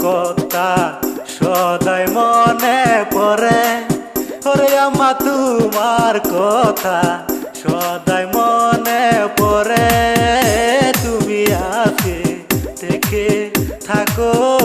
কথা সদাই মনে পড়ে, ওরে আম্মা তোমার কথা সদাই মনে পড়ে। তুমি আজকে থেকে থাকো